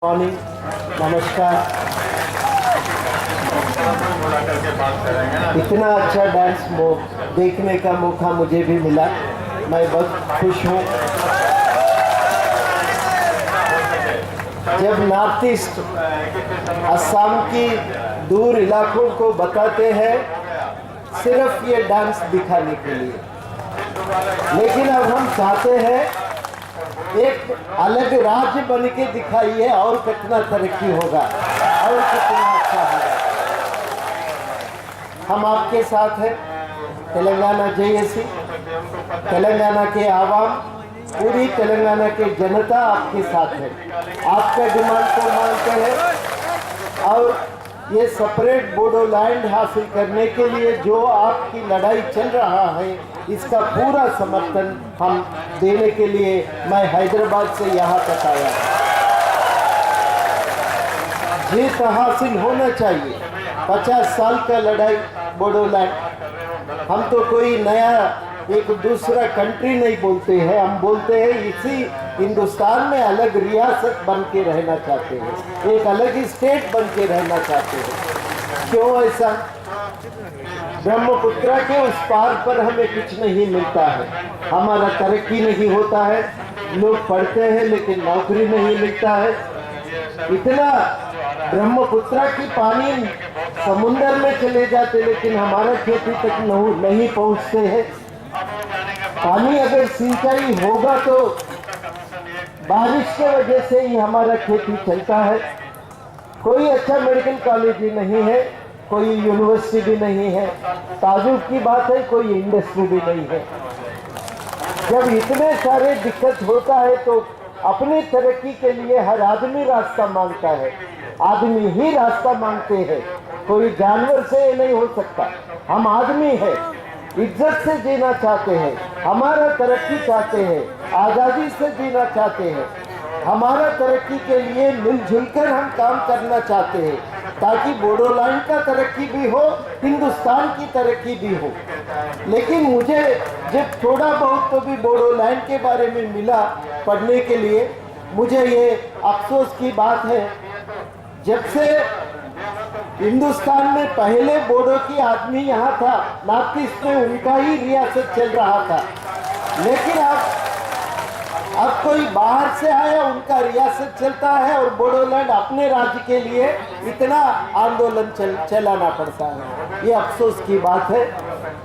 Morning, नमस्कार। इतना अच्छा डांस देखने का मौका मुझे भी मिला, मैं बहुत खुश हूँ। जब नॉर्थ ईस्ट असम की दूर इलाकों को बताते हैं सिर्फ ये डांस दिखाने के लिए, लेकिन अब हम चाहते हैं एक अलग राज्य बन के दिखाइए और कितना तरक्की होगा और कितना अच्छा होगा। हम आपके साथ हैं। तेलंगाना जेएसी, तेलंगाना के आवाम, पूरी तेलंगाना के जनता आपके साथ है। आपका डिमांड को मानते हैं और ये सेपरेट बोडोलैंड हासिल करने के लिए जो आपकी लड़ाई चल रहा है, इसका पूरा समर्थन हम देने के लिए मैं हैदराबाद से यहाँ तक आया। जीत हासिल होना चाहिए। 50 साल का लड़ाई बोडोलैंड, हम तो कोई नया एक दूसरा कंट्री नहीं बोलते हैं, हम बोलते हैं इसी हिंदुस्तान में अलग रियासत बन के रहना चाहते हैं, एक अलग स्टेट बन के रहना चाहते हैं। क्यों ऐसा? ब्रह्मपुत्र के उस पार पर हमें कुछ नहीं मिलता है, हमारा तरक्की नहीं होता है, लोग पढ़ते हैं लेकिन नौकरी नहीं मिलता है। इतना ब्रह्मपुत्र की पानी समुद्र में चले जाते लेकिन हमारा खेती तक नहीं पहुंचते हैं। पानी अगर सिंचाई होगा तो बारिश के वजह से ही हमारा खेती चलता है। कोई अच्छा मेडिकल कॉलेज भी नहीं है, कोई यूनिवर्सिटी भी नहीं है, ताजुब की बात है कोई इंडस्ट्री भी नहीं है। जब इतने सारे दिक्कत होता है तो अपनी तरक्की के लिए हर आदमी रास्ता मांगता है, आदमी ही रास्ता मांगते हैं, कोई जानवर से ये नहीं हो सकता। हम आदमी है, इज्जत से जीना चाहते हैं, हमारा तरक्की चाहते हैं, आज़ादी से जीना चाहते हैं, हमारा तरक्की के लिए मिलजुल कर हम काम करना चाहते हैं ताकि बोडोलैंड का तरक्की भी हो, हिंदुस्तान की तरक्की भी हो। लेकिन मुझे जब थोड़ा बहुत तो भी बोडोलैंड के बारे में मिला पढ़ने के लिए, मुझे ये अफसोस की बात है, जब से हिंदुस्तान में पहले बोडो की आदमी यहाँ था, नॉर्थ ईस्ट में उनका ही रियासत चल रहा था, लेकिन अब कोई बाहर से आया उनका रियासत चलता है और बोडोलैंड अपने राज्य के लिए इतना आंदोलन चलाना पड़ता है। ये अफसोस की बात है,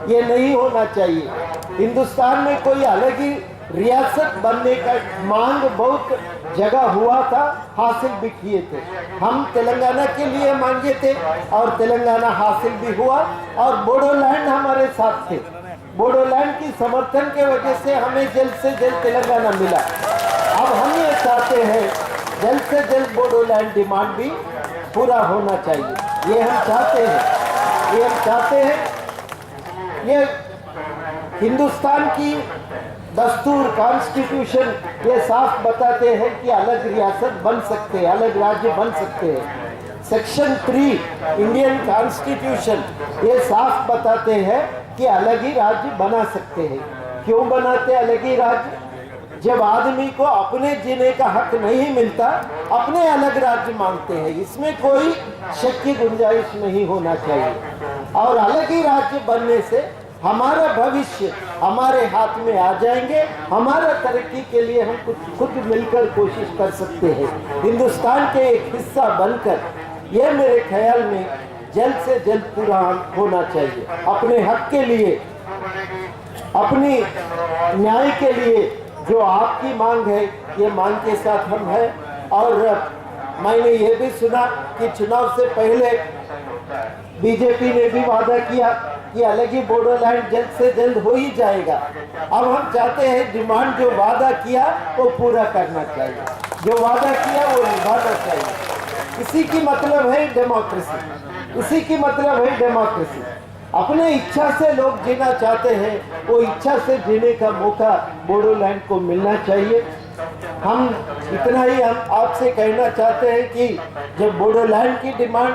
ये नहीं होना चाहिए। हिंदुस्तान में कोई अलग ही रियासत बनने का मांग बहुत जगह हुआ था, हासिल भी किए थे। हम तेलंगाना के लिए मांगे थे और तेलंगाना हासिल भी हुआ और बोडोलैंड हमारे साथ थे। बोडोलैंड की समर्थन के वजह से हमें जल्द से जल्द तेलंगाना मिला। अब हम ये चाहते हैं जल्द से जल्द बोडोलैंड डिमांड भी पूरा होना चाहिए। ये हम चाहते हैं, ये हिंदुस्तान की दस्तूर, कॉन्स्टिट्यूशन ये साफ बताते हैं कि अलग रियासत बन सकते हैं, अलग राज्य बन सकते हैं। सेक्शन 3 इंडियन कॉन्स्टिट्यूशन ये साफ बताते हैं कि अलग ही राज्य बना सकते हैं। क्यों बनाते अलग ही राज्य? जब आदमी को अपने जीने का हक नहीं मिलता, अपने अलग राज्य मांगते हैं, इसमें कोई शक की गुंजाइश नहीं होना चाहिए। और अलग ही राज्य बनने से हमारा भविष्य हमारे हाथ में आ जाएंगे, हमारा तरक्की के लिए हम खुद मिलकर कोशिश कर सकते हैं, हिंदुस्तान के एक हिस्सा बनकर। यह मेरे ख्याल में जल्द से जल्द पूरा होना चाहिए। अपने हक के लिए, अपनी न्याय के लिए जो आपकी मांग है, ये मांग के साथ हम हैं। और मैंने ये भी सुना कि चुनाव से पहले बीजेपी ने भी वादा किया कि अलग ही बोडोलैंड जल्द से जल्द हो ही जाएगा। अब हम चाहते हैं डिमांड जो वादा किया वो पूरा करना चाहिए, जो वादा किया वो निभाना चाहिए। इसी की मतलब है डेमोक्रेसी, इसी की मतलब है डेमोक्रेसी। अपने इच्छा से लोग जीना चाहते हैं, वो इच्छा से जीने का मौका बोडोलैंड को मिलना चाहिए। हम इतना ही हम आपसे कहना चाहते हैं कि जब बोडोलैंड की डिमांड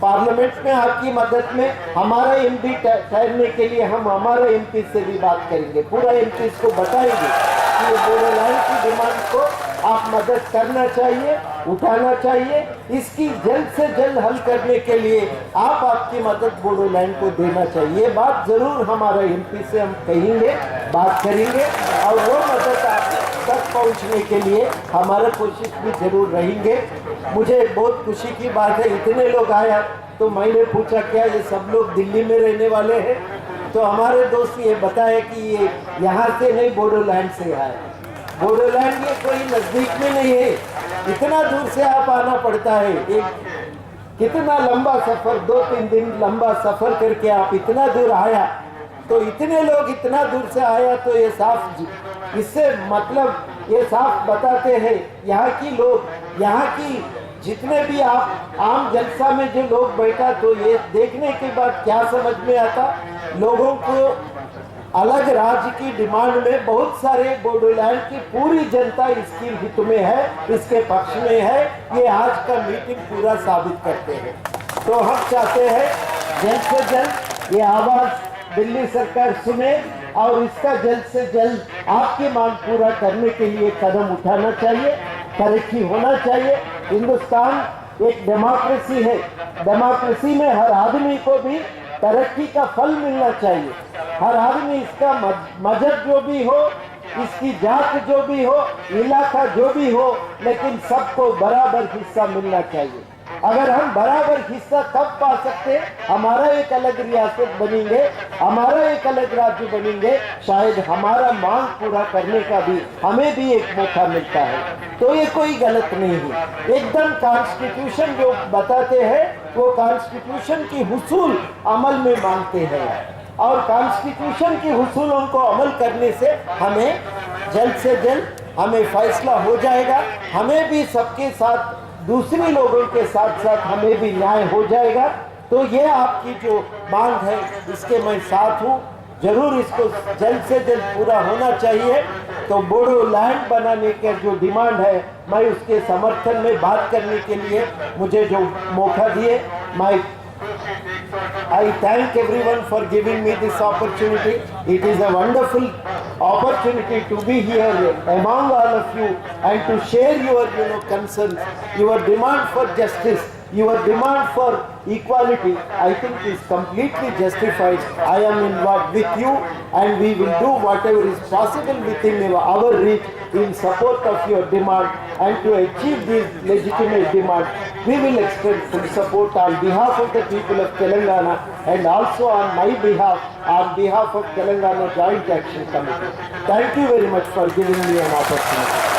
पार्लियामेंट में आपकी मदद में हमारा एमपी ठहरने के लिए हम हमारा एमपी से भी बात करेंगे, पूरा एमपी को बताएंगे कि बोडोलैंड की डिमांड को आप मदद करना चाहिए, उठाना चाहिए। इसकी जल्द से जल्द हल करने के लिए आप आपकी मदद बोडोलैंड को देना चाहिए। बात जरूर हमारा एमपी से हम कहेंगे, बात करेंगे और वो मदद आप तक पहुंचने के लिए हमारा कोशिश भी जरूर रहेंगे। मुझे बहुत खुशी की बात है, इतने लोग आया तो मैंने पूछा क्या ये सब लोग दिल्ली में रहने वाले हैं? तो हमारे दोस्त ये बताए कि ये यहाँ से नहीं, बोडोलैंड से आए। बोडोलैंड ये कोई नज़दीक में नहीं है, इतना दूर से आप आना पड़ता है। एक कितना लंबा सफ़र, 2-3 दिन लंबा सफ़र करके आप इतना दूर आया, तो इतने लोग इतना दूर से आया तो ये साफ, इससे मतलब ये साफ बताते हैं यहाँ की लोग, यहाँ की जितने भी आप आम जलसा में जो लोग बैठा, तो ये देखने के बाद क्या समझ में आता, लोगों को अलग राज्य की डिमांड में बहुत सारे बोडोलैंड की पूरी जनता इसकी हित में है, इसके पक्ष में है। ये आज का मीटिंग पूरा साबित करते हैं। तो हम चाहते हैं जल्द से जल्द ये आवाज दिल्ली सरकार सुने और इसका जल्द से जल्द आपकी मांग पूरा करने के लिए कदम उठाना चाहिए। तरक्की होना चाहिए। हिंदुस्तान एक डेमोक्रेसी है, डेमोक्रेसी में हर आदमी को भी तरक्की का फल मिलना चाहिए। हर आदमी, इसका मजहब जो भी हो, इसकी जात जो भी हो, इलाका जो भी हो, लेकिन सबको बराबर हिस्सा मिलना चाहिए। अगर हम बराबर हिस्सा तब पा सकते, हमारा एक अलग रियासत बनेंगे, हमारा एक अलग राज्य बनेंगे, शायद हमारा मांग पूरा करने का भी हमें भी एक मौका मिलता है। तो ये कोई गलत नहीं है, एकदम कॉन्स्टिट्यूशन जो बताते हैं वो कॉन्स्टिट्यूशन की हुसूल अमल में मांगते हैं और कॉन्स्टिट्यूशन की हुसूलों को अमल करने से हमें जल्द से जल्द हमें फैसला हो जाएगा। हमें भी सबके साथ, दूसरे लोगों के साथ साथ हमें भी न्याय हो जाएगा। तो ये आपकी जो मांग है इसके मैं साथ हूँ, जरूर इसको जल्द से जल्द पूरा होना चाहिए। तो बोडोलैंड बनाने का जो डिमांड है, मैं उसके समर्थन में बात करने के लिए मुझे जो मौका दिए, I thank everyone for giving me this opportunity. It is a wonderful opportunity to be here among all of you and to share your concerns, your demand for justice, your demand for equality. I think is completely justified. I am involved with you and we will do whatever is possible within our reach in support of your demand, and to achieve this legitimate demand we will extend full support on behalf of the people of Telangana and also on my behalf, on behalf of Telangana Joint Action Committee. Thank you very much for giving me an opportunity.